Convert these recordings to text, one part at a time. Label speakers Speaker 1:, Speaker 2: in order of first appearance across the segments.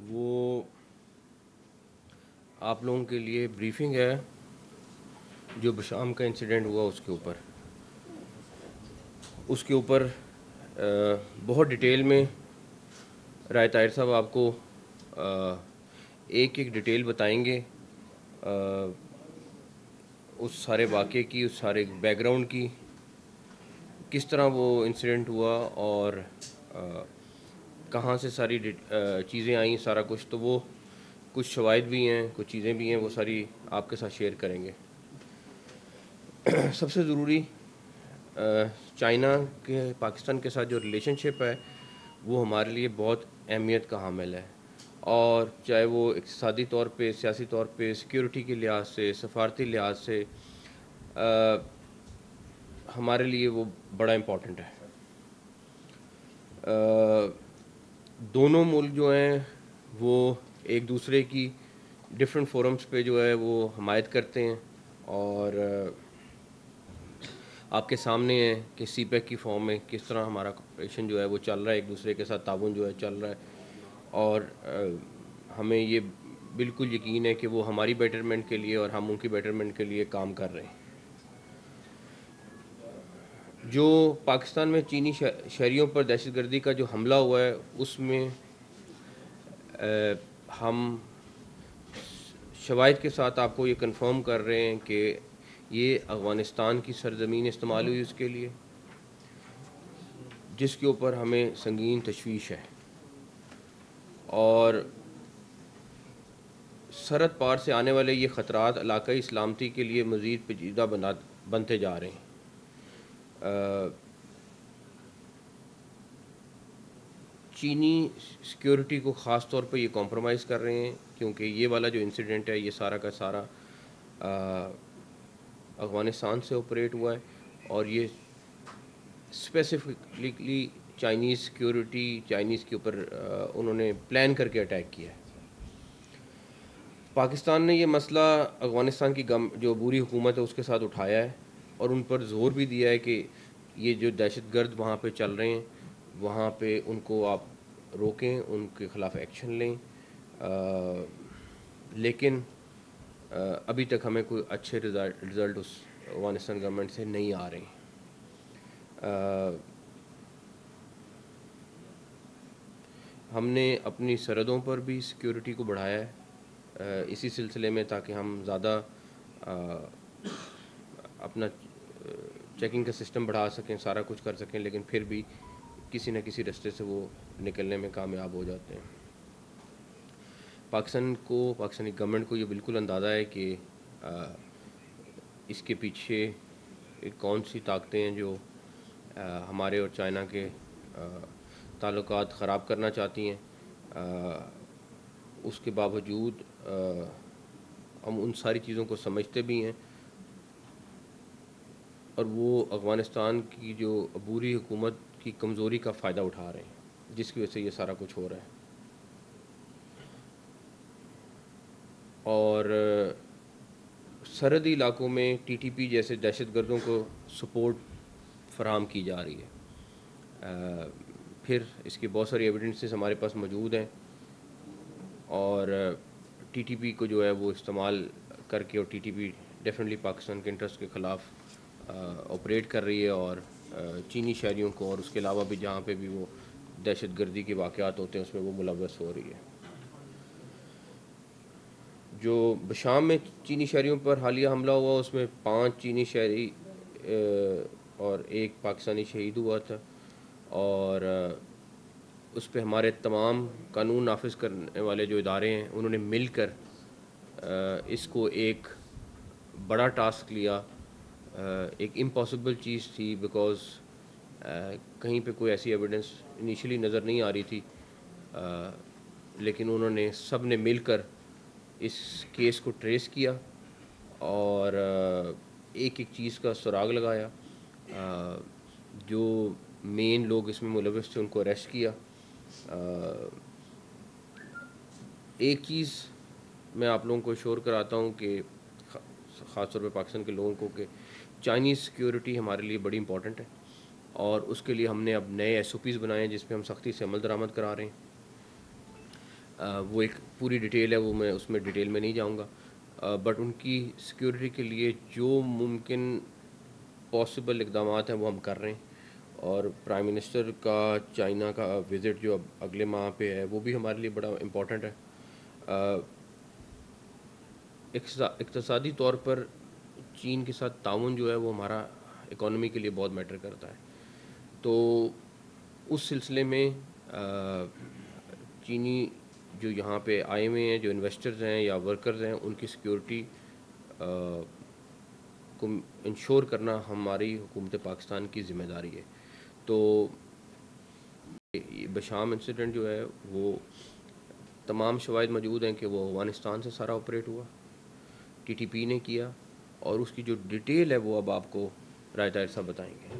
Speaker 1: وہ آپ لوگوں کے لیے بریفنگ ہے جو بشام کا انسیڈنٹ ہوا اس کے اوپر بہت ڈیٹیل میں رائے طاہر صاحب آپ کو ایک ایک ڈیٹیل بتائیں گے اس سارے واقعے کی، اس سارے بیک گراؤنڈ کی، کس طرح وہ انسیڈنٹ ہوا اور کہاں سے ساری چیزیں آئیں، سارا کچھ. تو وہ کچھ شواہد بھی ہیں، کچھ چیزیں بھی ہیں، وہ ساری آپ کے ساتھ شیئر کریں گے. سب سے ضروری چائنا کے پاکستان کے ساتھ جو ریلیشن شپ ہے وہ ہمارے لیے بہت اہمیت کا حامل ہے، اور چاہے وہ اقتصادی طور پہ، سیاسی طور پہ، سیکیورٹی کے لحاظ سے، سفارتی لحاظ سے ہمارے لیے وہ بڑا امپورٹنٹ ہے. دونوں ملک جو ہیں وہ ایک دوسرے کی ڈفرینٹ فورمز پہ جو ہے وہ حمایت کرتے ہیں، اور آپ کے سامنے ہے کہ سی پیک کی فارم میں کس طرح ہمارا کوپریشن جو ہے وہ چل رہا ہے، ایک دوسرے کے ساتھ تعاون جو ہے چل رہا ہے، اور ہمیں یہ بالکل یقین ہے کہ وہ ہماری بیٹرمنٹ کے لیے اور ہم ان کی بیٹرمنٹ کے لیے کام کر رہے ہیں. جو پاکستان میں چینی شہریوں پر دہشت گردی کا جو حملہ ہوا ہے اس میں ہم شواہد کے ساتھ آپ کو یہ کنفرم کر رہے ہیں کہ یہ افغانستان کی سرزمین استعمال ہوئی اس کے لیے، جس کے اوپر ہمیں سنگین تشویش ہے، اور سرحد پار سے آنے والے یہ خطرات علاقائی سلامتی کے لیے مزید پیچیدہ بنتے جا رہے ہیں. چینی سیکیورٹی کو خاص طور پہ یہ کمپرومائز کر رہے ہیں، کیونکہ یہ والا جو انسیڈنٹ ہے یہ سارا کا سارا افغانستان سے آپریٹ ہوا ہے، اور یہ اسپیسیفکلی چائنیز سیکیورٹی، چائنیز کے اوپر انہوں نے پلان کر کے اٹیک کیا ہے. پاکستان نے یہ مسئلہ افغانستان کی جو عبوری حکومت ہے اس کے ساتھ اٹھایا ہے، اور ان پر زور بھی دیا ہے کہ یہ جو دہشت گرد وہاں پہ چل رہے ہیں وہاں پہ ان کو آپ روکیں، ان کے خلاف ایکشن لیں. لیکن ابھی تک ہمیں کوئی اچھے رزلٹ اس افغانستان گورنمنٹ سے نہیں آ رہے ہیں. ہم نے اپنی سرحدوں پر بھی سیکیورٹی کو بڑھایا ہے اسی سلسلے میں، تاکہ ہم زیادہ اپنا چیکنگ کا سسٹم بڑھا سکیں، سارا کچھ کر سکیں، لیکن پھر بھی کسی نہ کسی رستے سے وہ نکلنے میں کامیاب ہو جاتے ہیں. پاکستانی گورنمنٹ کو یہ بالکل اندازہ ہے کہ اس کے پیچھے کون سی طاقتیں ہیں جو ہمارے اور چائنا کے تعلقات خراب کرنا چاہتی ہیں. اس کے باوجود ہم ان ساری چیزوں کو سمجھتے بھی ہیں، اور وہ افغانستان کی جو عبوری حکومت کی کمزوری کا فائدہ اٹھا رہے ہیں، جس کی وجہ سے یہ سارا کچھ ہو رہا ہے. اور سرحدی علاقوں میں ٹی ٹی پی جیسے دہشت گردوں کو سپورٹ فراہم کی جا رہی ہے. پھر اس کی بہت ساری ایویڈنسز ہمارے پاس موجود ہیں، اور ٹی ٹی پی کو جو ہے وہ استعمال کر کے، اور T T P definitely Pakistan کے انٹرسٹ کے خلاف آپریٹ کر رہی ہے، اور چینی شہریوں کو اور اس کے علاوہ بھی جہاں پہ بھی وہ دہشت گردی کے واقعات ہوتے ہیں اس میں وہ ملوث ہو رہی ہے. جو بشام میں چینی شہریوں پر حالیہ حملہ ہوا اس میں 5 چینی شہری اور 1 پاکستانی شہید ہوا تھا، اور اس پہ ہمارے تمام قانون نافذ کرنے والے جو ادارے ہیں انہوں نے مل کر اس کو ایک بڑا ٹاسک لیا. ایک امپاسبل چیز تھی، بیکاز کہیں پہ کوئی ایسی ایویڈنس انیشلی نظر نہیں آ رہی تھی، لیکن انہوں نے سب نے مل کر اس کیس کو ٹریس کیا، اور ایک ایک چیز کا سراغ لگایا. جو مین لوگ اس میں ملوث تھے ان کو اریسٹ کیا. ایک چیز میں آپ لوگوں کو شور کراتا ہوں کہ خاص طور پہ پاکستان کے لوگوں کو، کہ چائنیز سیکیورٹی ہمارے لیے بڑی امپورٹنٹ ہے، اور اس کے لیے ہم نے اب نئے ایس او پیز بنائے ہیں جس پہ ہم سختی سے عمل درآمد کرا رہے ہیں. وہ ایک پوری ڈیٹیل ہے، وہ میں اس میں ڈیٹیل میں نہیں جاؤں گا، بٹ ان کی سیکیورٹی کے لیے جو ممکن پاسبل اقدامات ہیں وہ ہم کر رہے ہیں. اور پرائم منسٹر کا چائنا کا وزٹ جو اب اگلے ماہ پہ ہے وہ بھی ہمارے لیے بڑا امپورٹنٹ ہے. اقتصادی طور پر چین کے ساتھ تعاون جو ہے وہ ہمارا اکانومی کے لیے بہت میٹر کرتا ہے. تو اس سلسلے میں چینی جو یہاں پہ آئے ہوئے ہیں، جو انویسٹرز ہیں یا ورکرز ہیں، ان کی سیکیورٹی کو انشور کرنا ہماری حکومت پاکستان کی ذمہ داری ہے. تو بشام انسیڈنٹ جو ہے وہ تمام شواہد موجود ہیں کہ وہ افغانستان سے سارا آپریٹ ہوا، ٹی ٹی پی نے کیا، اور اس کی جو ڈیٹیل ہے وہ اب آپ کو رائے طاہر صاحب بتائیں گے.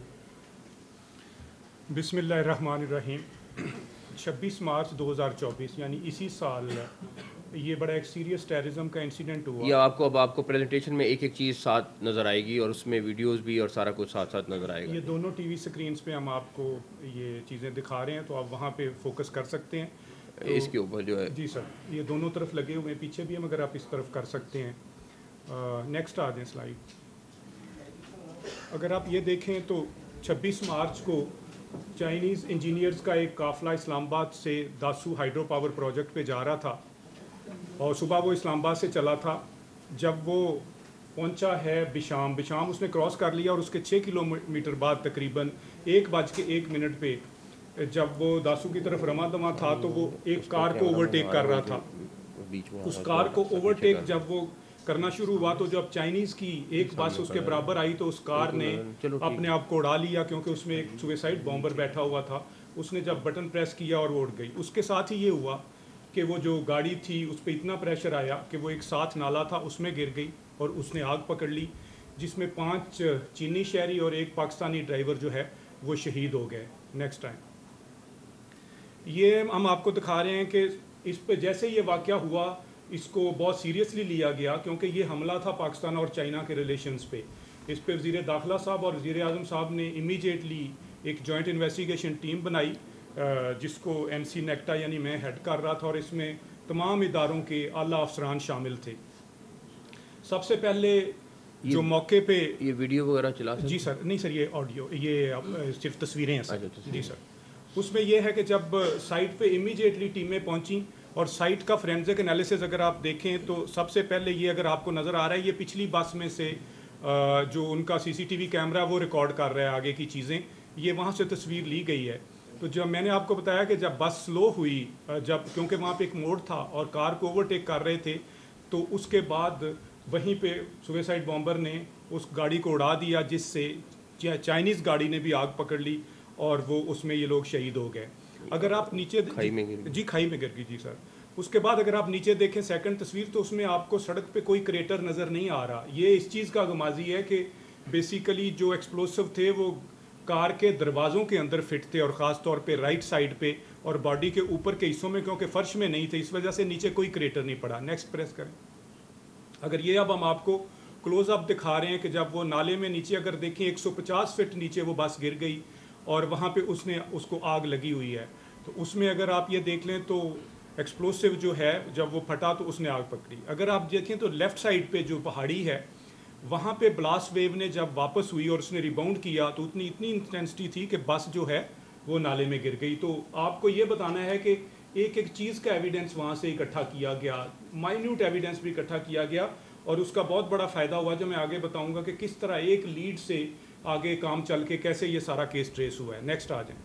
Speaker 2: بسم اللہ الرحمن الرحیم. 26 مارچ 2024 یعنی اسی سال یہ بڑا ایک سیریس ٹیررزم کا انسیڈنٹ ہوا.
Speaker 1: یا آپ کو پریزنٹیشن میں ایک ایک چیز ساتھ نظر آئے گی، اور اس میں ویڈیوز بھی اور سارا کچھ ساتھ ساتھ نظر آئے گا.
Speaker 2: یہ دونوں ٹی وی سکرینز پہ ہم آپ کو یہ چیزیں دکھا رہے ہیں، تو آپ وہاں پہ فوکس کر سکتے ہیں.
Speaker 1: اس کے اوپر جو ہے
Speaker 2: جی سر، یہ دونوں طرف لگے ہوئے ہیں، پیچھے بھی ہم اگر آپ اس طرف کر سکتے ہیں. نیکسٹ آ جائیں سلائیڈ. اگر آپ یہ دیکھیں تو 26 مارچ کو چائنیز انجینئرز کا ایک قافلہ اسلام آباد سے داسو ہائیڈرو پاور پروجیکٹ پہ جا رہا تھا، اور صبح وہ اسلام آباد سے چلا تھا. جب وہ پہنچا ہے بشام اس نے کراس کر لیا، اور اس کے 6 کلومیٹر بعد تقریباً 1:01 پہ جب وہ داسو کی طرف رواں دواں تھا تو وہ ایک کار کو اوورٹیک کر رہا تھا. اس کار کو اوورٹیک جب وہ کرنا شروع ہوا تو جب چائنیز کی ایک بس اس کے برابر آئی تو اس کار نے اپنے آپ کو اڑا لیا، کیونکہ اس میں ایک سوئسائڈ بامبر بیٹھا ہوا تھا. اس نے جب بٹن پریس کیا اور وہ اڑ گئی. اس کے ساتھ ہی یہ ہوا کہ وہ جو گاڑی تھی اس پہ اتنا پریشر آیا کہ وہ ایک ساتھ نالا تھا اس میں گر گئی اور اس نے آگ پکڑ لی، جس میں 5 چینی شہری اور ایک پاکستانی ڈرائیور جو ہے وہ شہید ہو گئے. Next time. یہ ہم آپ کو دکھا رہے ہیں کہ اس پہ جیسے یہ واقعہ ہوا اس کو بہت سیریسلی لیا گیا، کیونکہ یہ حملہ تھا پاکستان اور چائنا کے ریلیشنز پہ. اس پہ وزیر داخلہ صاحب اور وزیر اعظم صاحب نے امیڈیٹلی ایک جوائنٹ انویسٹیگیشن ٹیم بنائی، جس کو MC نیکٹا یعنی میں ہیڈ کر رہا تھا، اور اس میں تمام اداروں کے اعلیٰ افسران شامل تھے. سب سے پہلے جو موقع پہ
Speaker 1: یہ ویڈیو وغیرہ چلا
Speaker 2: جی سر نہیں سر، یہ آڈیو، یہ صرف تصویریں ہیں سر. جی سر. اس میں یہ ہے کہ جب سائٹ پہ امیڈیٹلی ٹیمیں پہنچیں اور سائٹ کا فورینزک انالیسز اگر آپ دیکھیں تو سب سے پہلے یہ اگر آپ کو نظر آ رہا ہے یہ پچھلی بس میں سے جو ان کا CCTV کیمرہ وہ ریکارڈ کر رہا ہے آگے کی چیزیں، یہ وہاں سے تصویر لی گئی ہے. تو جب میں نے آپ کو بتایا کہ جب بس سلو ہوئی، جب کیونکہ وہاں پہ ایک موڑ تھا اور کار کو اوورٹیک کر رہے تھے، تو اس کے بعد وہیں پہ سوئسائڈ بامبر نے اس گاڑی کو اڑا دیا، جس سے چائنیز گاڑی نے بھی آگ پکڑ لی اور وہ اس میں یہ لوگ شہید ہو گئے. اگر آپ نیچے کھائی میں گر گئی جی سر. اس کے بعد اگر آپ نیچے دیکھیں سیکنڈ تصویر تو اس میں آپ کو سڑک پہ کوئی کریٹر نظر نہیں آ رہا. یہ اس چیز کا غمازی ہے کہ بیسیکلی جو ایکسپلوسو تھے وہ کار کے دروازوں کے اندر فٹ تھے، اور خاص طور پہ رائٹ سائڈ پہ اور باڈی کے اوپر کے حصوں میں، کیونکہ فرش میں نہیں تھے، اس وجہ سے نیچے کوئی کریٹر نہیں پڑا. نیکسٹ پریس کریں. اگر یہ اب ہم آپ کو کلوز اپ دکھا رہے ہیں کہ جب وہ نالے میں نیچے اگر دیکھیں 150 فٹ نیچے وہ بس گر گئی اور وہاں پہ اس کو آگ لگی ہوئی ہے. تو اس میں اگر آپ یہ دیکھ لیں تو ایکسپلوسو جو ہے جب وہ پھٹا تو اس نے آگ پکڑی. اگر آپ دیکھیں تو لیفٹ سائڈ پہ جو پہاڑی ہے وہاں پہ بلاسٹ ویو نے جب واپس ہوئی اور اس نے ریباؤنڈ کیا تو اتنی انٹینسٹی تھی کہ بس جو ہے وہ نالے میں گر گئی. تو آپ کو یہ بتانا ہے کہ ایک ایک چیز کا ایویڈنس وہاں سے اکٹھا کیا گیا، مائنیوٹ ایویڈنس بھی اکٹھا کیا گیا، اور اس کا بہت بڑا فائدہ ہوا جو میں آگے بتاؤں گا کہ کس طرح ایک لیڈ سے آگے کام چل کے کیسے یہ سارا کیس ٹریس ہوا ہے. نیکسٹ آ جائیں.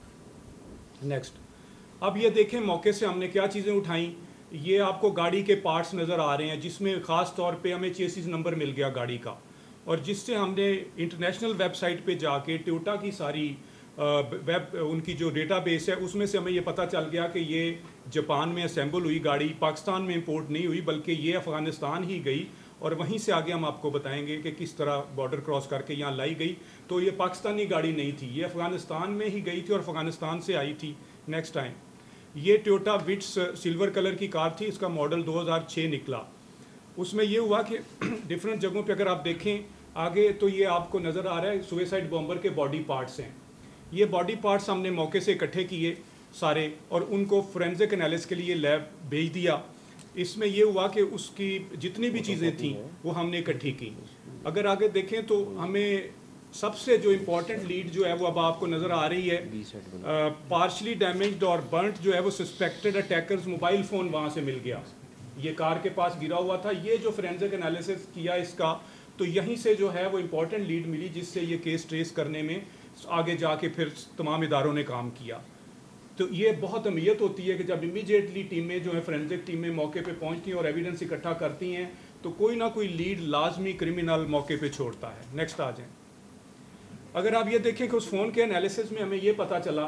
Speaker 2: نیکسٹ. اب یہ دیکھیں موقع سے ہم نے کیا چیزیں اٹھائیں. یہ آپ کو گاڑی کے پارٹس نظر آ رہے ہیں، جس میں خاص طور پہ ہمیں چیسز نمبر مل گیا گاڑی کا، اور جس سے ہم نے انٹرنیشنل ویب سائٹ پہ جا کے ٹویوٹا کی ساری ان کی جو ڈیٹا بیس ہے اس میں سے ہمیں یہ پتہ چل گیا کہ یہ جاپان میں اسمبل ہوئی گاڑی، پاکستان میں امپورٹ نہیں ہوئی بلکہ یہ افغانستان ہی گئی، اور وہیں سے آگے ہم آپ کو بتائیں گے کہ کس طرح بارڈر کراس کر کے یہاں لائی گئی. تو یہ پاکستانی گاڑی نہیں تھی، یہ افغانستان میں ہی گئی تھی اور افغانستان سے آئی تھی. Next time. یہ ٹویوٹا وٹس سلور کلر کی کار تھی، اس کا ماڈل 2006 نکلا. اس میں یہ ہوا کہ ڈفرینٹ جگہوں پہ اگر آپ دیکھیں آگے تو یہ آپ کو نظر آ رہا ہے سوئسائڈ بامبر کے باڈی پارٹس ہیں. یہ باڈی پارٹس ہم نے موقع سے اکٹھے کیے. سارے اور ان کو فورینزک انالیسس کے لیے لیب بھیج دیا. اس میں یہ ہوا کہ اس کی جتنی بھی چیزیں تھیں وہ ہم نے اکٹھی کی. اگر آگے دیکھیں تو ہمیں سب سے جو امپورٹنٹ لیڈ جو ہے وہ اب آپ کو نظر آ رہی ہے, پارشلی ڈیمیجڈ اور برنٹ جو ہے وہ سسپیکٹڈ اٹیکرز موبائل فون وہاں سے مل گیا. یہ کار کے پاس گرا ہوا تھا. یہ جو فورینزک انالیسس کیا اس کا, تو یہیں سے جو ہے وہ امپورٹنٹ لیڈ ملی جس سے یہ کیس ٹریس کرنے میں آگے جا کے پھر تمام اداروں نے کام کیا. تو یہ بہت اہمیت ہوتی ہے کہ جب امیجیٹلی ٹیمیں جو ہیں فورینزک ٹیمیں موقع پہ پہنچتی ہیں اور ایویڈنس اکٹھا کرتی ہیں تو کوئی نہ کوئی لیڈ لازمی کرمنل موقع پہ چھوڑتا ہے. نیکسٹ آ جائیں. اگر آپ یہ دیکھیں کہ اس فون کے انالیسس میں ہمیں یہ پتہ چلا,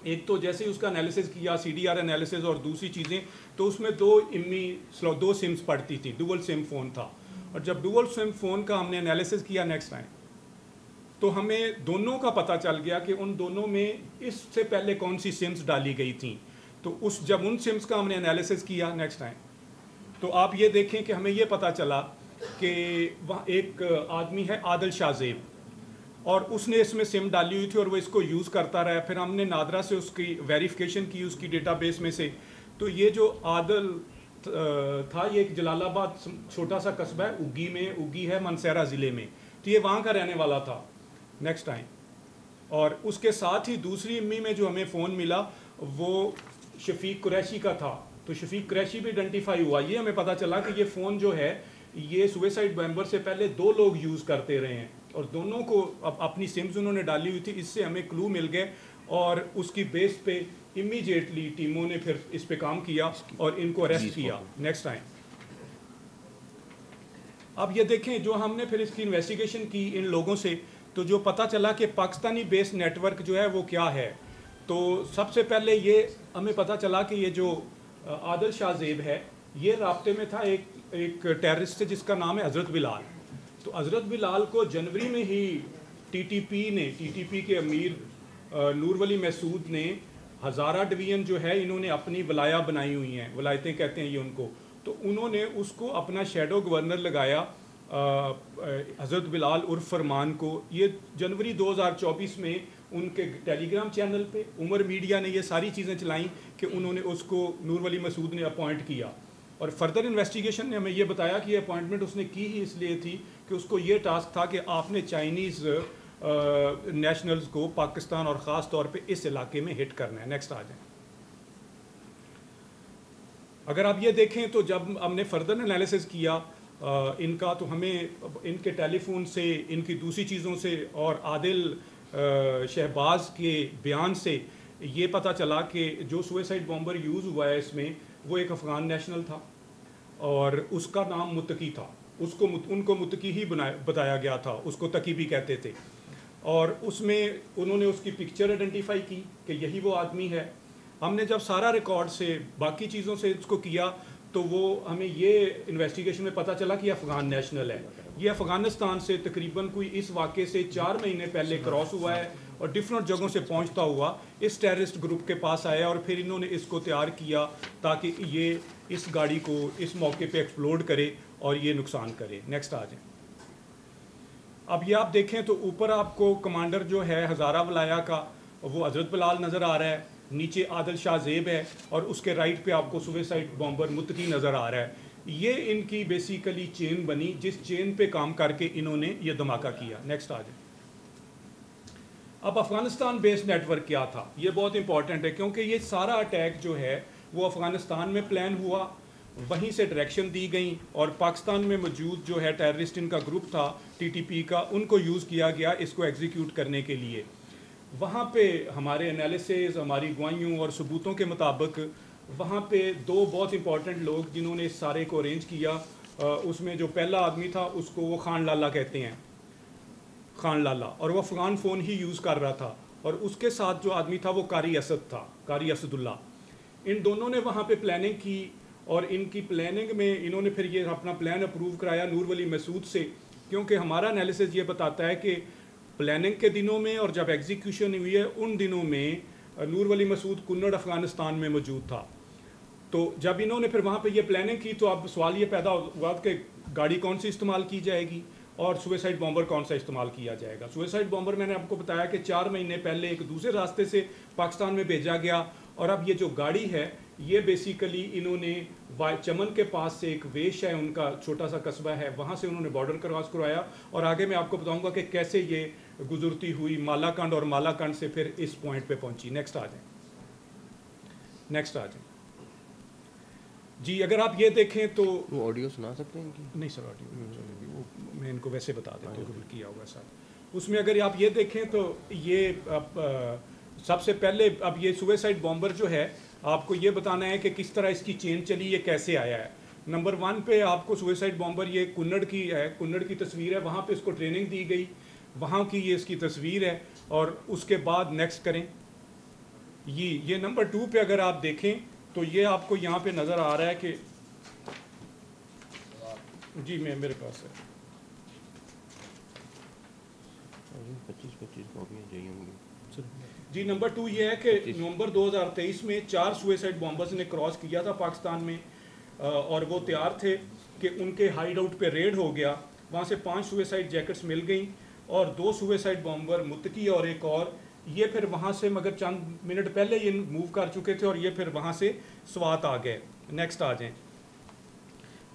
Speaker 2: ایک تو جیسے ہی اس کا انالیسس کیا سی ڈی آر انالیسس اور دوسری چیزیں, تو اس میں دو سمز پڑتی تھی, ڈوول سم فون تھا. اور جب ڈوول سم فون کا ہم نے انالیسس کیا نیکسٹ ٹائم, تو ہمیں دونوں کا پتہ چل گیا کہ ان دونوں میں اس سے پہلے کون سی سمز ڈالی گئی تھیں. تو جب ان سمز کا ہم نے انالیسس کیا نیکسٹ ٹائم, تو آپ یہ دیکھیں کہ ہمیں یہ پتہ چلا کہ وہاں ایک آدمی ہے عادل شاہ زیب, اور اس نے اس میں سم ڈالی ہوئی تھی اور وہ اس کو یوز کرتا رہا. پھر ہم نے نادرا سے اس کی ویریفیکیشن کی اس کی ڈیٹا بیس میں سے, تو یہ جو عادل تھا یہ ایک جلال آباد چھوٹا سا قصبہ ہے, اگی ہے منسیرہ ضلع میں, تو یہ وہاں کا رہنے والا تھا. Next time. اور اس کے ساتھ ہی دوسری امی میں جو ہمیں فون ملا وہ شفیق قریشی کا تھا. تو شفیق قریشی بھی آئیڈینٹیفائی ہوا. یہ ہمیں پتہ چلا کہ یہ فون جو ہے یہ سوئسائڈ بومبر سے پہلے 2 لوگ یوز کرتے رہے ہیں, اور دونوں کو اپنی سمز انہوں نے ڈالی ہوئی تھی. اس سے ہمیں کلو مل گئے اور اس کی بیس پہ امیجیٹلی ٹیموں نے پھر اس پہ کام کیا اور ان کو اریسٹ کیا. Next time. اب یہ دیکھیں جو ہم نے پھر اس کی انویسٹیگیشن کی ان لوگوں سے, تو جو پتہ چلا کہ پاکستانی بیس نیٹ ورک جو ہے وہ کیا ہے. تو سب سے پہلے یہ ہمیں پتہ چلا کہ یہ جو عادل شاہ زیب ہے یہ رابطے میں تھا ایک ٹیررسٹ سے جس کا نام ہے حضرت بلال. تو حضرت بلال کو جنوری میں ہی ٹی ٹی پی کے امیر نور ولی محسود نے ہزارہ ڈویژن جو ہے انہوں نے اپنی ولایہ بنائی ہوئی ہیں, ولایتیں کہتے ہیں یہ ان کو. تو انہوں نے اس کو اپنا شیڈو گورنر لگایا حضرت بلال عرف فرمان کو. یہ جنوری 2024 میں ان کے ٹیلی گرام چینل پہ عمر میڈیا نے یہ ساری چیزیں چلائیں کہ انہوں نے اس کو نور ولی مسعود نے اپوائنٹ کیا. اور فردر انویسٹیگیشن نے ہمیں یہ بتایا کہ یہ اپوائنٹمنٹ اس نے کی ہی اس لیے تھی کہ اس کو یہ ٹاسک تھا کہ آپ نے چائنیز نیشنلز کو پاکستان اور خاص طور پہ اس علاقے میں ہٹ کرنا ہے. نیکسٹ آ جائیں. اگر آپ یہ دیکھیں تو جب ہم نے فردر انالیسس کیا ان کا, تو ہمیں ان کے ٹیلی فون سے, ان کی دوسری چیزوں سے اور عادل شہباز کے بیان سے یہ پتہ چلا کہ جو سوئسائڈ بومبر یوز ہوا ہے اس میں وہ ایک افغان نیشنل تھا اور اس کا نام متقی تھا. ان کو متقی ہی بتایا گیا تھا, اس کو تقی بھی کہتے تھے. اور اس میں انہوں نے اس کی پکچر آئیڈینٹیفائی کی کہ یہی وہ آدمی ہے. ہم نے جب سارا ریکارڈ سے باقی چیزوں سے اس کو کیا تو وہ ہمیں یہ انویسٹیگیشن میں پتہ چلا کہ یہ افغان نیشنل ہے. یہ افغانستان سے تقریباً کوئی اس واقعے سے 4 مہینے پہلے کراس ہوا ہے اور ڈفرینٹ جگہوں سے پہنچتا ہوا اس ٹیررسٹ گروپ کے پاس آیا اور پھر انہوں نے اس کو تیار کیا تاکہ یہ اس گاڑی کو اس موقع پہ ایکسپلوڈ کرے اور یہ نقصان کرے. نیکسٹ آ جائیں. اب یہ آپ دیکھیں تو اوپر آپ کو کمانڈر جو ہے ہزارہ ولایہ کا وہ حضرت بلال نظر آ رہا ہے, نیچے عادل شاہ زیب ہے اور اس کے رائٹ پہ آپ کو سوئسائڈ بومبر متقی نظر آ رہا ہے. یہ ان کی بیسیکلی چین بنی جس چین پہ کام کر کے انہوں نے یہ دھماکہ کیا. نیکسٹ آ جائیں. اب افغانستان بیس نیٹ ورک کیا تھا, یہ بہت امپورٹنٹ ہے کیونکہ یہ سارا اٹیک جو ہے وہ افغانستان میں پلان ہوا, وہیں سے ڈائریکشن دی گئیں اور پاکستان میں موجود جو ہے ٹیررسٹ ان کا گروپ تھا ٹی ٹی پی کا, ان کو یوز کیا گیا اس کو ایگزیکیوٹ کرنے کے لیے. وہاں پہ ہمارے انالیسز, ہماری گواہیوں اور ثبوتوں کے مطابق وہاں پہ 2 بہت امپورٹنٹ لوگ جنہوں نے اس سارے کو ارینج کیا, اس میں جو پہلا آدمی تھا اس کو وہ خان لالا کہتے ہیں, خان لالا, اور وہ افغان فون ہی یوز کر رہا تھا. اور اس کے ساتھ جو آدمی تھا وہ قاری اسد تھا, قاری اسد اللہ. ان دونوں نے وہاں پہ پلاننگ کی اور ان کی پلاننگ میں انہوں نے پھر یہ اپنا پلان اپروو کرایا نور ولی مسعود سے, کیونکہ ہمارا انالیسز یہ بتاتا ہے کہ پلاننگ کے دنوں میں اور جب ایگزیکیوشن ہوئی ہے ان دنوں میں نور ولی مسعود کنڑ افغانستان میں موجود تھا. تو جب انہوں نے پھر وہاں پہ یہ پلاننگ کی تو اب سوال یہ پیدا ہوا کہ گاڑی کون سی استعمال کی جائے گی, اور سوئسائڈ بامبر کون سا استعمال کیا جائے گا. سوئسائڈ بامبر میں نے آپ کو بتایا کہ 4 مہینے پہلے ایک دوسرے راستے سے پاکستان میں بھیجا گیا, اور اب یہ جو گاڑی ہے یہ بیسیکلی انہوں نے چمن کے پاس سے ایک ویش ہے ان کا چھوٹا سا قصبہ ہے, وہاں سے انہوں نے بارڈر کراس کروایا, اور آگے میں آپ کو بتاؤں گا کہ کیسے یہ گزرتی ہوئی مالا کنڈ اور مالا کنڈ سے پھر اس پوائنٹ پہ پہنچی. نیکسٹ آ جائیں جی. اگر آپ یہ دیکھیں تو
Speaker 1: وہ آڈیو سنا سکتے ہیں کہ
Speaker 2: نہیں سر, آڈیو وہ میں ان کو ویسے بتا دیتا ہوں کیا ہوا سر. اس میں اگر آپ یہ دیکھیں تو یہ سب سے پہلے اب یہ سوئسائڈ بامبر جو ہے آپ کو یہ بتانا ہے کہ کس طرح اس کی چین چلی, یہ کیسے آیا ہے. نمبر 1 پہ آپ کو سوئسائڈ بامبر یہ کنڑ کی ہے, کنڑ کی تصویر ہے, وہاں پہ اس کو ٹریننگ دی گئی, وہاں کی یہ اس کی تصویر ہے. اور اس کے بعد نیکسٹ کریں یہ نمبر 2 پہ اگر آپ دیکھیں تو یہ آپ کو یہاں پہ نظر آ رہا ہے کہ جی میرے پاس ہے
Speaker 1: 25 کاپیاں چاہیے ہوں گی
Speaker 2: جی. نمبر 2 یہ ہے کہ نومبر 2023 میں 4 سوئسائڈ بامبرز نے کراس کیا تھا پاکستان میں, اور وہ تیار تھے کہ ان کے ہائیڈ آؤٹ پہ ریڈ ہو گیا, وہاں سے 5 سوئسائڈ جیکٹس مل گئیں, اور 2 سوئسائڈ بامبر متقی اور ایک اور یہ پھر وہاں سے مگر چند منٹ پہلے یہ موو کر چکے تھے, اور یہ پھر وہاں سے سوات آ گئے. نیکسٹ آ جائیں.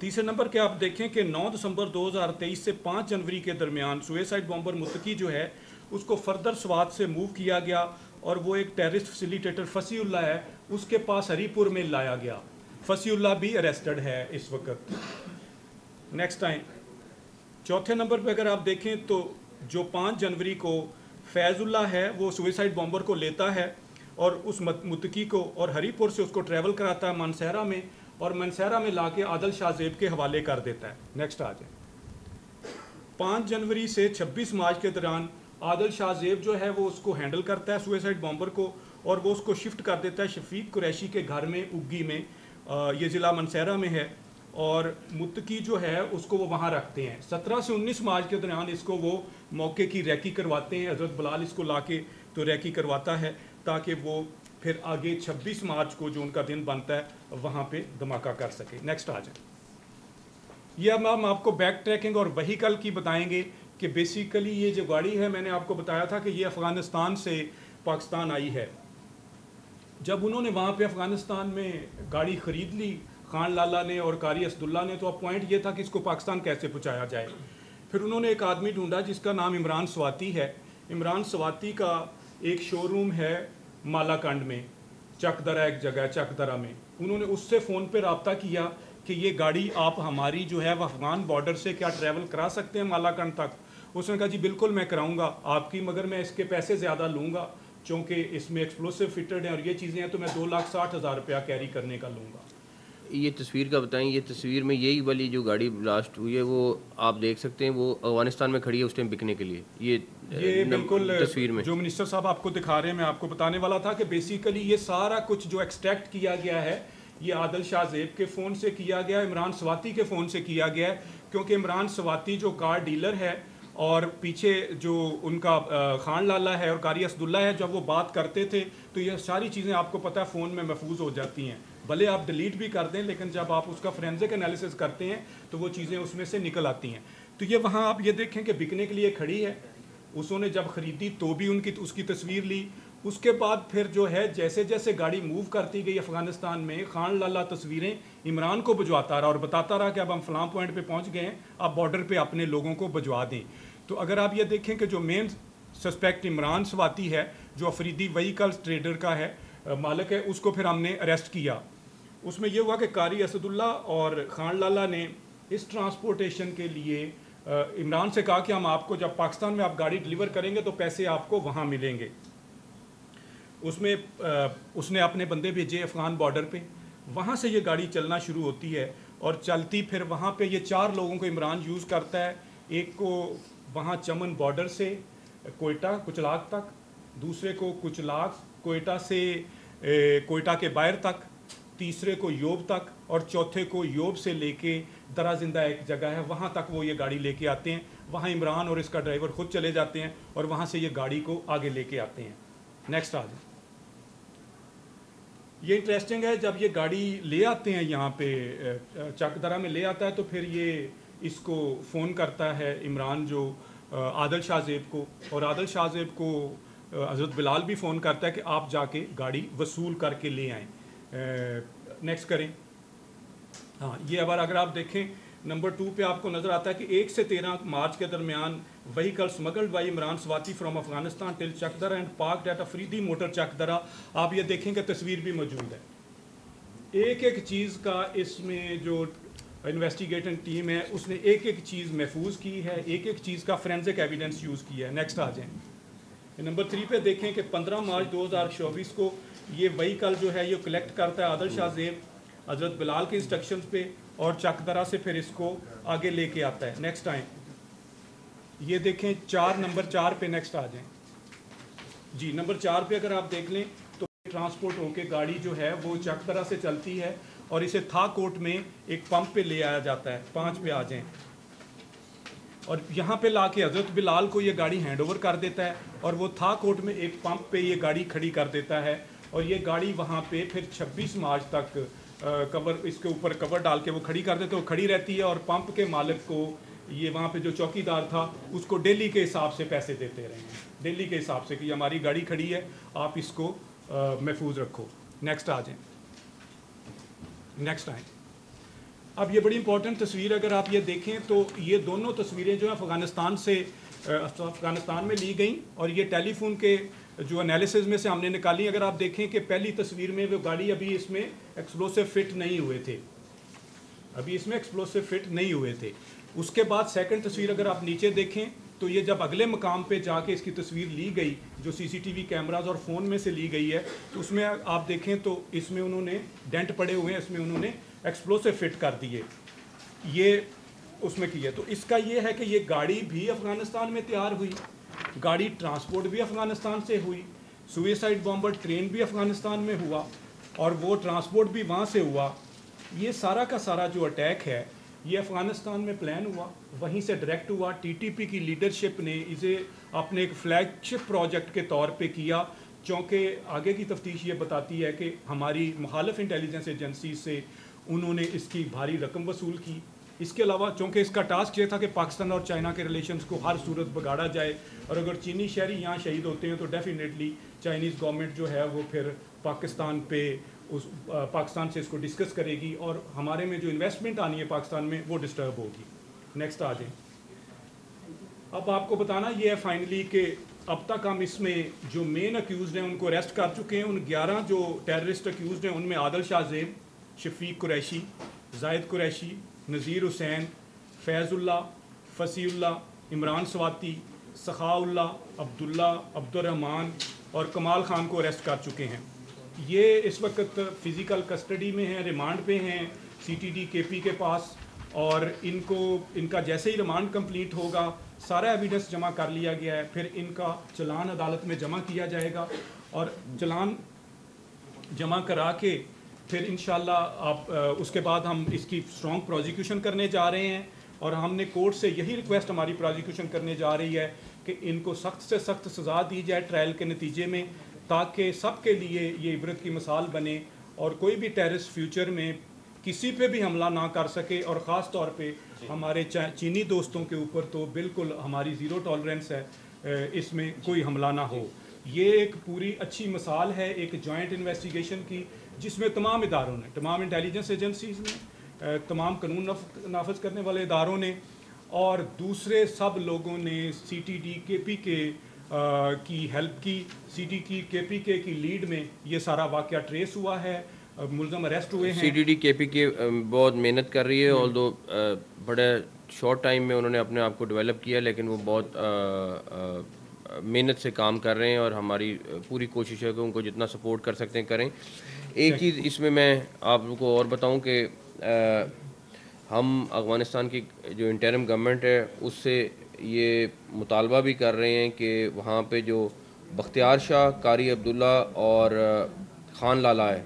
Speaker 2: تیسرے نمبر کے آپ دیکھیں کہ 9 دسمبر 2023 سے 5 جنوری کے درمیان سوئسائڈ بامبر متقی جو ہے اس کو فردر سوات سے موو کیا گیا, اور وہ ایک ٹیررسٹ فیسیلیٹیٹر فصیح اللہ ہے, اس کے پاس ہری پور میں لایا گیا. فصیح اللہ بھی اریسٹڈ ہے اس وقت. نیکسٹ ٹائم چوتھے نمبر پہ اگر آپ دیکھیں تو جو 5 جنوری کو فیض اللہ ہے وہ سوئسائڈ بامبر کو لیتا ہے اور اس متقی کو اور ہری پور سے اس کو ٹریول کراتا ہے منسہرہ میں, اور منسہرہ میں لا کے عادل شاہ زیب کے حوالے کر دیتا ہے. نیکسٹ آ جائیں. 5 جنوری سے 26 مارچ کے دوران عادل شاہ زیب جو ہے وہ اس کو ہینڈل کرتا ہے سوئسائڈ بامبر کو, اور وہ اس کو شفٹ کر دیتا ہے شفیق قریشی کے گھر میں اگی میں, یہ ضلع منسہرہ میں ہے, اور متقی جو ہے اس کو وہ وہاں رکھتے ہیں. 17 سے 19 مارچ کے دوران اس کو وہ موقع کی ریکی کرواتے ہیں, حضرت بلال اس کو لا کے تو ریکی کرواتا ہے تاکہ وہ پھر آگے 26 مارچ کو جو ان کا دن بنتا ہے وہاں پہ دھماکہ کر سکے. نیکسٹ آ جائیں. یہ اب ہم آپ کو بیک ٹریکنگ اور وہیکل کی بتائیں گے کہ بیسیکلی یہ جو گاڑی ہے میں نے آپ کو بتایا تھا کہ یہ افغانستان سے پاکستان آئی ہے. جب انہوں نے وہاں پہ افغانستان میں گاڑی خرید لی خان لالا نے اور قاری اسداللہ نے, تو اب پوائنٹ یہ تھا کہ اس کو پاکستان کیسے پہنچایا جائے. پھر انہوں نے ایک آدمی ڈھونڈا جس کا نام عمران سواتی ہے. عمران سواتی کا ایک شو روم ہے مالا کنڈ میں, چک درہ ایک جگہ ہے چک درہ میں. انہوں نے اس سے فون پہ رابطہ کیا کہ یہ گاڑی آپ ہماری جو ہے وہ افغان بارڈر سے کیا ٹریول کرا سکتے ہیں مالا کنڈ تک. اس نے کہا جی بالکل میں کراؤں گا آپ کی, مگر میں اس کے پیسے زیادہ لوں گا چونکہ اس میں ایکسپلوسو فٹڈ ہیں اور یہ چیزیں ہیں, تو میں 2,60,000 روپیہ کیری کرنے کا لوں گا.
Speaker 1: یہ تصویر کا بتائیں, یہ تصویر میں یہی والی جو گاڑی بلاسٹ ہوئی ہے وہ آپ دیکھ سکتے ہیں, وہ افغانستان میں کھڑی ہے اس ٹائم بکنے کے لیے.
Speaker 2: یہ بالکل
Speaker 1: تصویر میں
Speaker 2: جو منسٹر صاحب آپ کو دکھا رہے ہیں میں آپ کو بتانے والا تھا کہ بیسیکلی یہ سارا کچھ جو ایکسٹریکٹ کیا گیا ہے یہ عادل شاہ زیب کے فون سے کیا گیا, عمران سواتی کے فون سے کیا گیا ہے, کیونکہ عمران سواتی جو کار ڈیلر ہے اور پیچھے جو ان کا خان لالا ہے اور قاری اسداللہ ہے, جب وہ بات کرتے تھے تو یہ ساری چیزیں آپ کو پتہ ہے فون میں محفوظ ہو جاتی ہیں, بھلے آپ ڈیلیٹ بھی کر دیں لیکن جب آپ اس کا فورینزک انالیسس کرتے ہیں تو وہ چیزیں اس میں سے نکل آتی ہیں. تو یہ وہاں آپ یہ دیکھیں کہ بکنے کے لیے کھڑی ہے, اسوں نے جب خریدی تو بھی اس کی تصویر لی. اس کے بعد پھر جو ہے جیسے جیسے گاڑی موو کرتی گئی افغانستان میں, خان لالا تصویریں عمران کو بھجواتا رہا اور بتاتا رہا کہ اب ہم فلاں پوائنٹ پہ پہنچ گئے ہیں, آپ بارڈر پہ اپنے لوگوں کو بھجوا دیں. تو اگر آپ یہ دیکھیں کہ جو مین سسپیکٹ عمران سواتی ہے جو افریدی وہیکلز ٹریڈر کا ہے مالک ہے, اس کو پھر ہم نے اریسٹ کیا. اس میں یہ ہوا کہ قاری اسداللہ اور خان لالا نے اس ٹرانسپورٹیشن کے لیے عمران سے کہا کہ ہم آپ کو جب پاکستان میں آپ گاڑی ڈیلیور کریں گے تو پیسے آپ کو وہاں ملیں گے. اس میں اس نے اپنے بندے بھیجے افغان بارڈر پہ, وہاں سے یہ گاڑی چلنا شروع ہوتی ہے اور چلتی پھر وہاں پہ یہ 4 لوگوں کو عمران یوز کرتا ہے. ایک کو وہاں چمن بارڈر سے کوئٹہ کچلاگ تک, دوسرے کو کچلاگ کوئٹہ سے کوئٹہ کے باہر تک, تیسرے کو یوب تک, اور چوتھے کو یوب سے لے کے درہ زندہ ایک جگہ ہے وہاں تک وہ یہ گاڑی لے کے آتے ہیں. وہاں عمران اور اس کا ڈرائیور خود چلے جاتے ہیں اور وہاں سے یہ گاڑی کو آگے لے کے آتے ہیں. نیکسٹ آ جائیں. یہ انٹرسٹنگ ہے, جب یہ گاڑی لے آتے ہیں یہاں پہ چک درہ میں لے آتا ہے تو پھر یہ اس کو فون کرتا ہے عمران جو عادل شاہ زیب کو, اور عادل شاہ زیب کو حضرت بلال بھی فون کرتا ہے کہ آپ جا کے گاڑی وصول کر کے لے آئیں. نیکسٹ کریں. ہاں یہ اگر آپ دیکھیں نمبر 2 پہ آپ کو نظر آتا ہے کہ 1 سے 13 مارچ کے درمیان vehicle smuggled by Imran Swati from Afghanistan till Chakdara and parked at Afridi motor Chakdara. آپ یہ دیکھیں کہ تصویر بھی موجود ہے. ایک ایک چیز کا اس میں جو انویسٹیگیٹنگ ٹیم ہے اس نے ایک ایک چیز محفوظ کی ہے, ایک ایک چیز کا فورینزک ایویڈنس یوز کیا ہے. نیکسٹ آ جائیں. نمبر 3 پہ دیکھیں کہ 15 مارچ 2024 کو یہ وہیکل جو ہے یہ کلیکٹ کرتا ہے عادل شاہ زیب حضرت بلال کے انسٹرکشنز پہ, اور چکدرا سے پھر اس کو آگے لے کے آتا ہے. نیکسٹ آئیں. یہ دیکھیں نمبر 4 پہ نیکسٹ آ جائیں. جی نمبر 4 پہ اگر آپ دیکھ لیں تو ٹرانسپورٹ ہو کے گاڑی جو ہے وہ چکدرا سے چلتی ہے اور اسے تھا کوٹ میں ایک پمپ پہ لے آیا جاتا ہے. 5 پہ آ جائیں. اور یہاں پہ لا کے حضرت بلال کو یہ گاڑی ہینڈ اوور کر دیتا ہے, اور وہ تھا کوٹ میں ایک پمپ پہ یہ گاڑی کھڑی کر دیتا ہے, اور یہ گاڑی وہاں پہ پھر 26 مارچ تک کور اس کے اوپر کور ڈال کے وہ کھڑی کر دیتے, وہ کھڑی رہتی ہے, اور پمپ کے مالک کو یہ وہاں پہ جو چوکی دار تھا اس کو ڈیلی کے حساب سے پیسے دیتے رہے ہیں, ڈیلی کے حساب سے کہ ہماری گاڑی کھڑی ہے آپ اس کو محفوظ رکھو. نیکسٹ آ جائیں. نیکسٹ آئیں. اب یہ بڑی امپورٹنٹ تصویر اگر آپ یہ دیکھیں تو یہ دونوں تصویریں جو ہیں افغانستان میں لی گئیں, اور یہ ٹیلی فون کے جو انالیسز میں سے ہم نے نکالی. اگر آپ دیکھیں کہ پہلی تصویر میں وہ گاڑی ابھی اس میں ایکسپلوسو فٹ نہیں ہوئے تھے, ابھی اس میں ایکسپلوسو فٹ نہیں ہوئے تھے. اس کے بعد سیکنڈ تصویر اگر آپ نیچے دیکھیں تو یہ جب اگلے مقام پہ جا کے اس کی تصویر لی گئی جو سی سی ٹی وی کیمراز اور فون میں سے لی گئی ہے, تو اس میں آپ دیکھیں تو اس میں انہوں نے ڈینٹ پڑے ہوئے ہیں, اس میں انہوں نے ایکسپلوسو فٹ کر دیے, یہ اس میں کی ہے. تو اس کا یہ ہے کہ یہ گاڑی بھی افغانستان میں تیار ہوئی, گاڑی ٹرانسپورٹ بھی افغانستان سے ہوئی, سوئسائڈ بامبر ٹرین بھی افغانستان میں ہوا, اور وہ ٹرانسپورٹ بھی وہاں سے ہوا. یہ سارا کا سارا جو اٹیک ہے یہ افغانستان میں پلان ہوا, وہیں سے ڈائریکٹ ہوا. ٹی ٹی پی کی لیڈرشپ نے اسے اپنے ایک فلیگ شپ پروجیکٹ کے طور پہ کیا, چونکہ آگے کی تفتیش یہ بتاتی ہے کہ ہماری مخالف انٹیلیجنس ایجنسی سے انہوں نے اس کی بھاری رقم وصول کی. اس کے علاوہ چونکہ اس کا ٹاسک یہ تھا کہ پاکستان اور چائنا کے ریلیشنز کو ہر صورت بگاڑا جائے, اور اگر چینی شہری یہاں شہید ہوتے ہیں تو ڈیفینیٹلی چائنیز گورنمنٹ جو ہے وہ پھر پاکستان سے اس کو ڈسکس کرے گی, اور ہمارے میں جو انویسٹمنٹ آنی ہے پاکستان میں وہ ڈسٹرب ہوگی. نیکسٹ آ جائیں. اب آپ کو بتانا یہ ہے فائنلی کہ اب تک ہم اس میں جو مین اکیوزڈ ہیں ان کو اریسٹ کر چکے ہیں. ان 11 جو ٹیررسٹ اکیوزڈ ہیں ان میں عادل شاہ زیب, شفیق قریشی, زاہد قریشی, نذیر حسین, فیض اللہ, فصیح اللہ, عمران سواتی, سخاء اللہ, عبداللہ, عبد الرحمان اور کمال خان کو اریسٹ کر چکے ہیں. یہ اس وقت فزیکل کسٹڈی میں ہیں, ریمانڈ پہ ہیں سی ٹی ڈی کے پی کے پاس, اور ان کا جیسے ہی ریمانڈ کمپلیٹ ہوگا سارا ایویڈنس جمع کر لیا گیا ہے, پھر ان کا چلان عدالت میں جمع کیا جائے گا, اور چلان جمع کرا کے پھر انشاءاللہ آپ اس کے بعد ہم اس کی اسٹرانگ پروزیکیوشن کرنے جا رہے ہیں, اور ہم نے کورٹ سے یہی ریکویسٹ ہماری پروزیکیوشن کرنے جا رہی ہے کہ ان کو سخت سے سخت سزا دی جائے ٹرائل کے نتیجے میں, تاکہ سب کے لیے یہ عبرت کی مثال بنے, اور کوئی بھی ٹیررسٹ فیوچر میں کسی پہ بھی حملہ نہ کر سکے, اور خاص طور پہ ہمارے چینی دوستوں کے اوپر تو بالکل ہماری زیرو ٹالرنس ہے, اس میں کوئی حملہ نہ ہو. یہ ایک پوری اچھی مثال ہے ایک جوائنٹ انویسٹیگیشن کی, جس میں تمام اداروں نے, تمام انٹیلیجنس ایجنسیز نے, تمام قانون نافذ کرنے والے اداروں نے, اور دوسرے سب لوگوں نے سی ٹی ڈی کے پی کے کی ہیلپ کی. سی ٹی ڈی کے پی کے کی لیڈ میں یہ سارا واقعہ ٹریس ہوا ہے, ملزم اریسٹ ہوئے ہیں.
Speaker 1: سی ٹی ڈی کے پی کے بہت محنت کر رہی ہے, آلدو بڑے شارٹ ٹائم میں انہوں نے اپنے آپ کو ڈیولپ کیا, لیکن وہ بہت محنت سے کام کر رہے ہیں, اور ہماری پوری کوشش ہے کہ ان کو جتنا سپورٹ کر سکتے ہیں کریں. ایک چیز اس میں آپ کو اور بتاؤں کہ ہم افغانستان کی جو انٹرم گورنمنٹ ہے اس سے یہ مطالبہ بھی کر رہے ہیں کہ وہاں پہ جو بختیار شاہ, قاری عبداللہ اور خان لالا ہے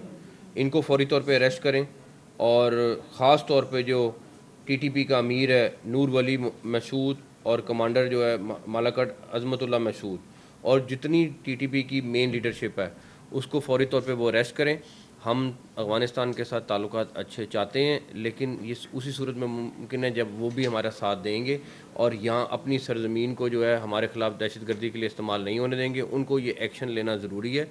Speaker 1: ان کو فوری طور پہ اریسٹ کریں, اور خاص طور پہ جو ٹی ٹی پی کا امیر ہے نور ولی مسعود, اور کمانڈر جو ہے مالکٹ عظمت اللہ مسعود, اور جتنی ٹی ٹی پی کی مین لیڈرشپ ہے اس کو فوری طور پہ وہ اریسٹ کریں, ہم افغانستان کے ساتھ تعلقات اچھے چاہتے ہیں، لیکن یہ اسی صورت میں ممکن ہے جب وہ بھی ہمارا ساتھ دیں گے اور یہاں اپنی سرزمین کو جو ہے ہمارے خلاف دہشت گردی کے لیے استعمال نہیں ہونے دیں گے. ان کو یہ ایکشن لینا ضروری ہے.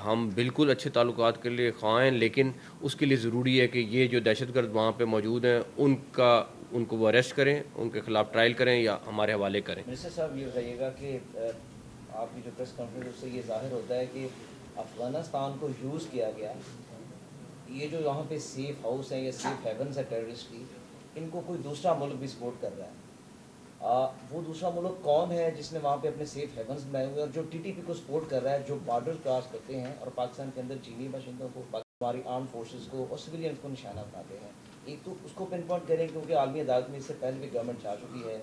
Speaker 1: ہم بالکل اچھے تعلقات کے لیے خواہاں ہیں، لیکن اس کے لیے ضروری ہے کہ یہ جو دہشت گرد وہاں پہ موجود ہیں ان کو وہ اریسٹ کریں، ان کے خلاف ٹرائل کریں یا ہمارے حوالے کریں.
Speaker 3: منسٹر صاحب یہ بتائیے گا کہ آپ کی جو پریس کانفرنس سے یہ ظاہر ہوتا ہے کہ افغانستان کو یوز کیا گیا. یہ جو یہاں پہ سیف ہاؤس ہیں یا سیف ہیونس ہے ٹیررسٹ کی، ان کو کوئی دوسرا ملک بھی سپورٹ کر رہا ہے. وہ دوسرا ملک کون ہے جس نے وہاں پہ اپنے سیف ہیونس بنائے ہوئے اور جو ٹی ٹی پی کو سپورٹ کر رہا ہے، جو بارڈر کراس کرتے ہیں اور پاکستان کے اندر چینی باشندوں کو، ہماری آرم فورسز کو اور سویلینس کو نشانہ بناتے ہیں؟ ایک تو اس کو پن پوائنٹ کریں کیونکہ عالمی عدالت میں اس سے پہلے بھی گورنمنٹ جا چکی ہے.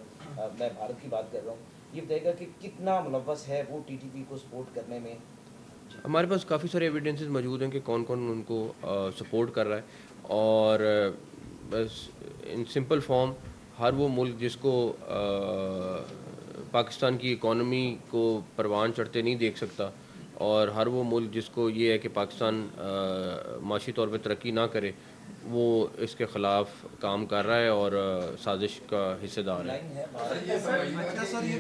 Speaker 3: میں بھارت کی بات کر رہا ہوں. یہ بتائے گا کہ کتنا ملوث ہے وہ ٹی ٹی پی کو سپورٹ کرنے میں؟
Speaker 1: ہمارے پاس کافی سارے ایویڈنسز موجود ہیں کہ کون کون ان کو سپورٹ کر رہا ہے، اور بس ان سمپل فارم ہر وہ ملک جس کو پاکستان کی اکانومی کو پروان چڑھتے نہیں دیکھ سکتا، اور ہر وہ ملک جس کو یہ ہے کہ پاکستان معاشی طور پہ ترقی نہ کرے، وہ اس کے خلاف کام کر رہا ہے اور سازش کا حصے دار ہے.
Speaker 4: یہ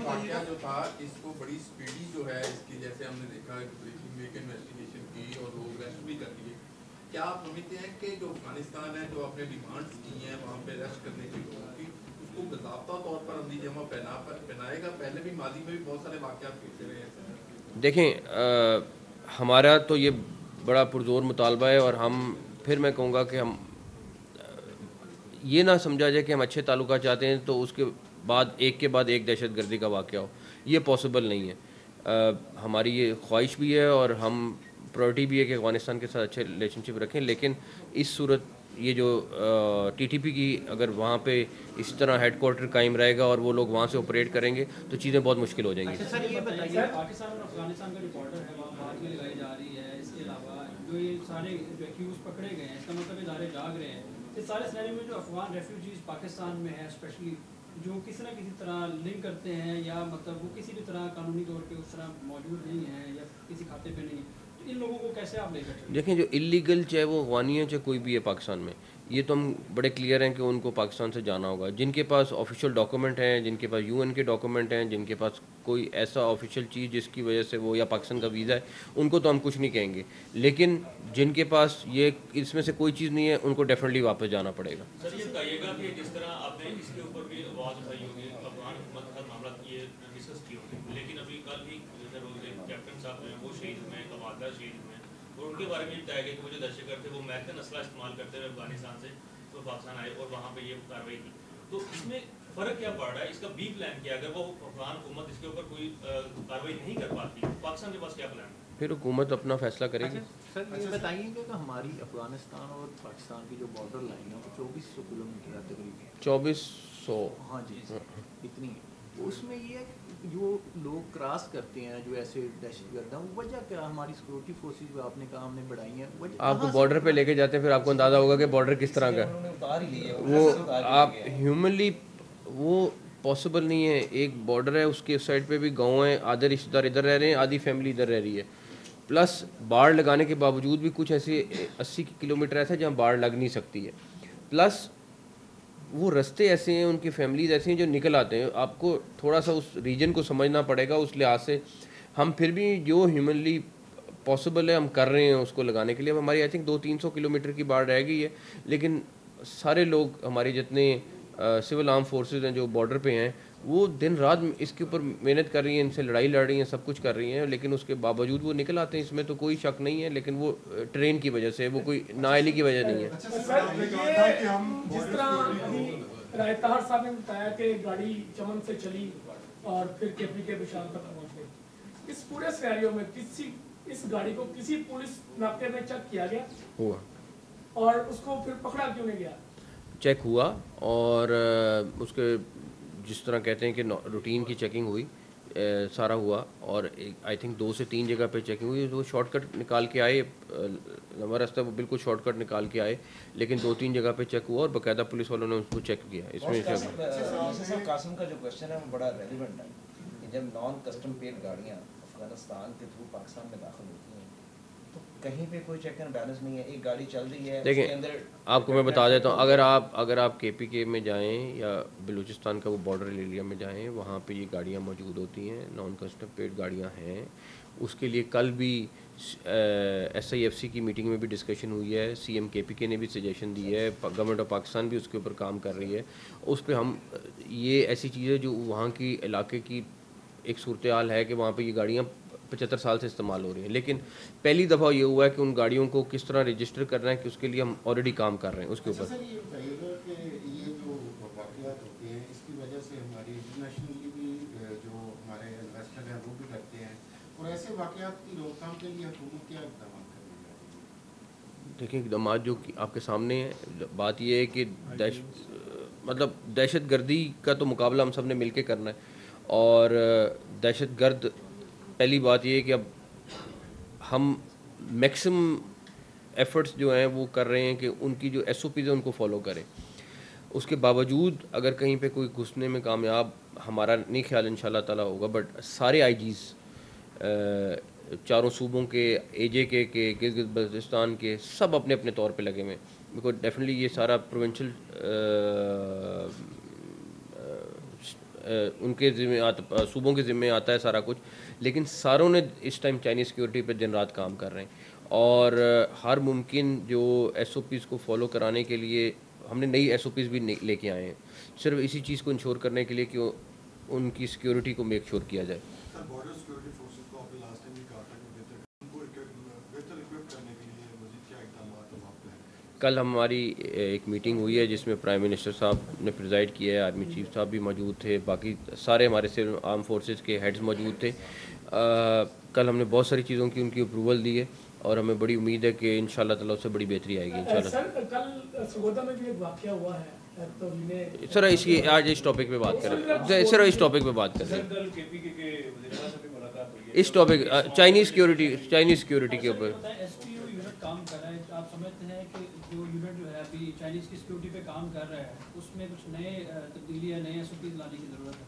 Speaker 4: واقعہ جو تھا اس کو بڑی اسپیڈی جو ہے اس کی، جیسے ہم نے دیکھا انویسٹیگیشن کی اور لوگ ریسٹ بھی کر دیے. کیا آپ سمجھتے ہیں کہ جو افغانستان ہے جو اپنے ڈیمانڈس کی ہیں وہاں پہ ریسٹ کرنے کے لوگوں کی، اس کو باضابطہ طور پر عملی جمع پہنائے گا؟ پہلے بھی ماضی میں بھی بہت سارے واقعات پیش رہے ہیں.
Speaker 1: دیکھیں، ہمارا تو یہ بڑا پرزور مطالبہ ہے، اور پھر میں کہوں گا کہ ہم یہ نہ سمجھا جائے کہ ہم اچھے تعلقات چاہتے ہیں تو اس کے بعد ایک دہشت گردی کا واقعہ ہو. یہ پاسبل نہیں ہے. ہماری یہ خواہش بھی ہے اور ہم پرائورٹی بھی ہے کہ افغانستان کے ساتھ اچھے ریلیشن شپ رکھیں، لیکن اس صورت یہ جو ٹی ٹی پی کی اگر وہاں پہ اس طرح ہیڈ کوارٹر قائم رہے گا اور وہ لوگ وہاں سے آپریٹ کریں گے تو چیزیں بہت مشکل ہو جائیں گی.
Speaker 5: سر یہ بتائیے، پاکستان اور افغانستان کا جو بارڈر ہے وہاں بات میں لگائی جا رہی ہے، اس کے علاوہ جو یہ سارے جو ایکیوز پکڑے گئے ہیں، اس کا مطلب ادارے جاگ رہے ہیں. اس سارے سینیریو میں جو افغان ریفیوجیز پاکستان میں ہے اسپیشلی، جو کسی نہ کسی طرح لنک کرتے ہیں یا مطلب وہ کسی بھی طرح قانونی طور پہ اس طرح موجود نہیں ہیں یا کسی کھاتے پہ نہیں، تو ان لوگوں کو کیسے آپ لے کر چلیں؟
Speaker 1: دیکھیں، جو اللیگل چاہے وہ افغانی ہے چاہے کوئی بھی ہے پاکستان میں، یہ تو ہم بڑے کلیئر ہیں کہ ان کو پاکستان سے جانا ہوگا. جن کے پاس آفیشیل ڈاکومنٹ ہیں، جن کے پاس UN کے ڈاکومنٹ ہیں، جن کے پاس کوئی ایسا آفیشیل چیز جس کی وجہ سے وہ یا پاکستان کا ویزا ہے، ان کو تو ہم کچھ نہیں کہیں گے. لیکن جن کے پاس یہ اس میں سے کوئی چیز نہیں ہے، ان کو ڈیفینیٹلی واپس جانا پڑے گا.
Speaker 6: سر یہ بتائیے گا کہ جس طرح آپ نے اس کے اوپر بھی آواز اٹھائی ہوگی، افغان حکومت کا معاملہ یہ ڈسکس کی ہوگی، لیکن ابھی کل ہی کیپٹن صاحب ہیں وہ شہید ہوئے ہیں، کمالدار شہید ہوئے ہیں، اور ان کے بارے میں بتایا گیا کہ وہ جو دہشت گرد تھے وہ میکن اسلحہ استعمال کرتے ہوئے افغانستان سے وہ پاکستان آئے اور وہاں پہ یہ کاروائی کی. تو اس میں فرق کیا پڑ رہا ہے؟ اس کا بی پلان کیا؟ اگر وہ افغان حکومت اس کے اوپر کوئی کاروائی نہیں کر پاتی، پاکستان کے پاس کیا پلان ہے؟
Speaker 1: پھر حکومت اپنا فیصلہ کرے گی.
Speaker 7: سر یہ بتائیے کہ ہماری افغانستان اور پاکستان کی جو بارڈر لائن ہے وہ 2400 کلومیٹر ہے تقریباً.
Speaker 1: 2400.
Speaker 7: ہاں جی اتنی ہے. اس میں یہ ہے کہ جو لوگ کراس کرتے ہیں جو ایسے دہشت گرد ہیں، وجہ کیا؟ ہماری سیکورٹی فورسز جو آپ نے کہا ہم نے بڑھائی ہیں،
Speaker 1: آپ کو بارڈر پہ لے کے جاتے ہیں، پھر آپ کو اندازہ ہوگا کہ بارڈر کس طرح کا ہے. وہ آپ ہیومنلی وہ پاسبل نہیں ہے. ایک بارڈر ہے، اس کے سائڈ پہ بھی گاؤں ہیں، آدھے رشتہ دار ادھر رہ رہے ہیں، آدھی فیملی ادھر رہ رہی ہے. پلس باڑ لگانے کے باوجود بھی کچھ ایسے 80 کلومیٹر ایسا ہے جہاں باڑ لگ نہیں سکتی ہے. پلس وہ رستے ایسے ہیں، ان کی فیملیز ایسی ہیں جو نکل آتے ہیں. آپ کو تھوڑا سا اس ریجن کو سمجھنا پڑے گا. اس لحاظ سے ہم پھر بھی جو ہیومنلی پاسبل ہے ہم کر رہے ہیں اس کو لگانے کے لیے. ہماری آئی تھنک 200-300 کلومیٹر کی باڑ رہ گئی ہے، لیکن سارے لوگ ہمارے جتنے سول آرم فورسز ہیں جو بارڈر پہ ہیں وہ دن رات اس کے اوپر محنت کر رہی ہیں، ان سے لڑائی لڑ رہی ہیں، سب کچھ کر رہی ہیں، لیکن اس کے باوجود وہ نکل آتے ہیں. اس میں تو کوئی شک نہیں ہے، لیکن وہ ٹرین کی وجہ سے، وہ کوئی نااہلی کی وجہ نہیں ہے.
Speaker 8: جس طرح رائے طاہر صاحب نے بتایا کہ گاڑی چمن سے چلی اور پھر کیپری کے بشار تک پہنچ گئی، اس پورے سینیریو میں اس گاڑی کو کسی پولیس ناکے میں چیک کیا گیا
Speaker 1: ہوا
Speaker 8: اور اس کو پھر پکڑا کیوں نہیں گیا؟
Speaker 1: چیک ہوا، اور اس کے جس طرح کہتے ہیں کہ روٹین کی چیکنگ ہوئی، سارا ہوا، اور آئی تھنک 2 سے 3 جگہ پہ چیکنگ ہوئی. وہ شارٹ کٹ نکال کے آئے، لمبا راستہ وہ بالکل شارٹ کٹ نکال کے آئے، لیکن 2-3 جگہ پہ چیک ہوا اور باقاعدہ پولیس والوں نے اس کو چیک کیا. اس میں
Speaker 3: قاسم کا جو کوشچن ہے وہ بڑا ریلیونٹ ہے کہ جب نان کسٹم پیڈ گاڑیاں افغانستان کے تھرو پاکستان میں داخل ہوتی ہیں تو کہیں پہ کوئی چیک اینڈ بیلنس نہیں ہے. ایک گاڑی چل رہی ہے, اس
Speaker 1: دیکھیں
Speaker 3: کے اندر
Speaker 1: آپ کو میں بتا دیتا ہوں, اگر آپ کے پی کے میں جائیں یا بلوچستان کا وہ بارڈر ایریا میں جائیں, وہاں پہ یہ گاڑیاں موجود ہوتی ہیں, نان کسٹم پیڈ گاڑیاں ہیں. اس کے لیے کل بھی ایس آئی ایف سی کی میٹنگ میں بھی ڈسکشن ہوئی ہے, سی ایم کے پی کے نے بھی سجیشن دی ہے, گورنمنٹ آف پاکستان بھی اس کے اوپر کام کر رہی ہے. اس پہ ہم یہ ایسی چیزیں جو وہاں کی علاقے کی ایک صورتحال ہے کہ وہاں پہ یہ گاڑیاں 75 سال سے استعمال ہو رہی ہیں, لیکن پہلی دفعہ یہ ہوا ہے کہ ان گاڑیوں کو کس طرح رجسٹر کرنا ہے کہ اس کے لیے ہم آلریڈی کام کر رہے ہیں اس کے اوپر.
Speaker 9: سر یہ بتائیے گا کہ یہ جو واقعات ہوتے ہیں اس کی وجہ سے ہماری انٹرنیشنلی بھی جو ہمارے انویسٹر ہیں وہ بھی کرتے ہیں, اور ایسے واقعات کی روک تھام کے لیے حکومت کیا اقدامات کرنے جا رہی ہے؟
Speaker 1: دیکھیں اقدامات جو آپ کے سامنے ہیں, بات یہ ہے کہ دہشت گردی کا تو مقابلہ ہم سب نے مل کے کرنا ہے, اور دہشت گرد پہلی بات یہ ہے کہ اب ہم میکسیمم ایفرٹس جو ہیں وہ کر رہے ہیں کہ ان کی جو ایس او پیز ہیں ان کو فالو کریں. اس کے باوجود اگر کہیں پہ کوئی گھسنے میں کامیاب, ہمارا نہیں خیال ان شاء اللہ تعالیٰ ہوگا, بٹ سارے آئی جیز چاروں صوبوں کے, اے جے کے گلگت بلتستان کے, سب اپنے اپنے طور پہ لگے ہوئے ہیں. بیکاز ڈیفینیٹلی یہ سارا پروونشل ان کے ذمہ صوبوں کے ذمہ آتا ہے سارا کچھ, لیکن ساروں نے اس ٹائم چائنیز سیکورٹی پہ دن رات کام کر رہے ہیں, اور ہر ممکن جو ایس او پیز کو فالو کرانے کے لیے ہم نے نئی ایس او پیز بھی لے کے آئے ہیں, صرف اسی چیز کو انشور کرنے کے لیے کہ ان کی سیکورٹی کو میک شور کیا جائے.
Speaker 10: بارڈر سیکورٹی فورسز کو آپ نے لاسٹ ٹائم بھی کہا تھا کہ بہتر اکوپ کرنے کے لیے مزید کیا اقدامات وہاں پہ ہیں؟
Speaker 1: کل ہماری ایک میٹنگ ہوئی ہے جس میں پرائم منسٹر صاحب نے پریزائڈ کیا ہے, آرمی چیف صاحب بھی موجود تھے, باقی سارے ہمارے سول آرم فورسز کے ہیڈز موجود تھے. کل ہم نے بہت ساری چیزوں کی ان کی اپروول دی ہے, اور ہمیں بڑی امید ہے کہ ان شاء اللہ تعالیٰ اس سے بڑی بہتری آئے گی ان شاء اللہ.
Speaker 8: سر کل سگودا میں بھی ایک واقعہ ہوا ہے,
Speaker 1: سر اس کی آج اس ٹاپک پہ بات کریں, سر اس ٹاپک پہ بات کریں, اس ٹاپک چائنیز سیکورٹی کے اوپر.
Speaker 5: ایس پی او یونٹ کام کر رہا ہے, آپ سمجھتے ہیں کہ جو یونٹ جو ہے ابھی چائنیز کی سیکورٹی پہ کام کر رہا ہے اس میں کچھ نئے تبدیلی یا نئے ایس او پیز لانے کی ضرورت ہے؟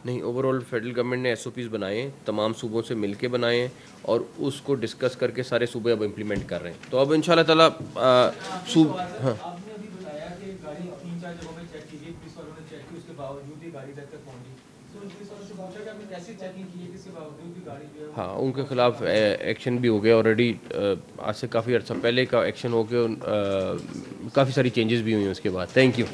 Speaker 1: نہیں, اوور آل فیڈرل گورنمنٹ نے ایس او پیز بنائے ہیں, تمام صوبوں سے مل کے بنائے ہیں, اور اس کو ڈسکس کر کے سارے صوبے اب امپلیمنٹ کر رہے ہیں. تو اب ان شاء اللہ تعالیٰ ہاں
Speaker 5: آپ نے ابھی بتایا کہ گاڑی 3-4 جگہوں پہ چیک کی گئی, پولیس والوں نے چیک کی, اس کے باوجود بھی گاڑی تک پہنچی. تو پولیس والوں سے پوچھا کہ آپ نے کیسی چیکنگ کی ہے, اس کے باوجود بھی گاڑی جو ہے
Speaker 1: ہاں ان کے خلاف ایکشن بھی ہو گیا آلریڈی, آج سے کافی عرصہ پہلے کا ایکشن ہو گیا, کافی ساری چینجز بھی ہوئی ہیں اس کے بعد. Thank you.